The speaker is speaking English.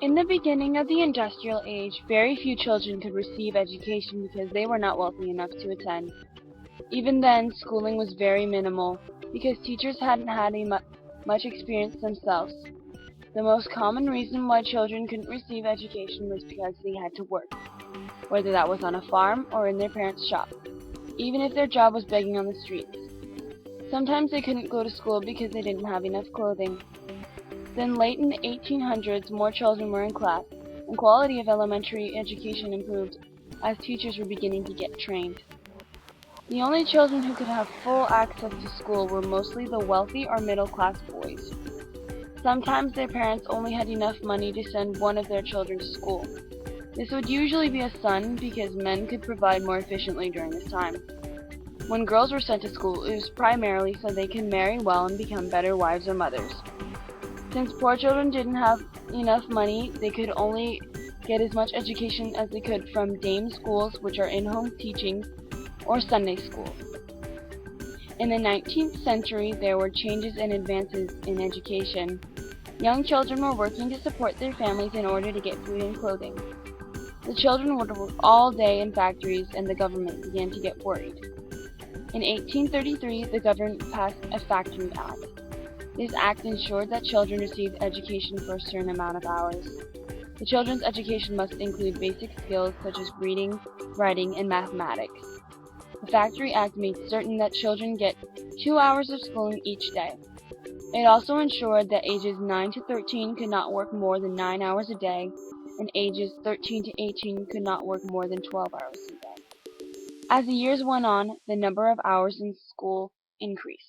In the beginning of the industrial age, very few children could receive education because they were not wealthy enough to attend. Even then, schooling was very minimal because teachers hadn't had much experience themselves. The most common reason why children couldn't receive education was because they had to work, whether that was on a farm or in their parents' shop, even if their job was begging on the streets. Sometimes they couldn't go to school because they didn't have enough clothing. Then late in the 1800s, more children were in class, and quality of elementary education improved as teachers were beginning to get trained. The only children who could have full access to school were mostly the wealthy or middle-class boys. Sometimes their parents only had enough money to send one of their children to school. This would usually be a son because men could provide more efficiently during this time. When girls were sent to school, it was primarily so they could marry well and become better wives or mothers. Since poor children didn't have enough money, they could only get as much education as they could from dame schools, which are in-home teaching, or Sunday schools. In the 19th century, there were changes and advances in education. Young children were working to support their families in order to get food and clothing. The children would work all day in factories, and the government began to get worried. In 1833, the government passed a Factory Act. This act ensured that children received education for a certain amount of hours. The children's education must include basic skills such as reading, writing, and mathematics. The Factory Act made certain that children get 2 hours of schooling each day. It also ensured that ages 9 to 13 could not work more than 9 hours a day, and ages 13 to 18 could not work more than 12 hours a day. As the years went on, the number of hours in school increased.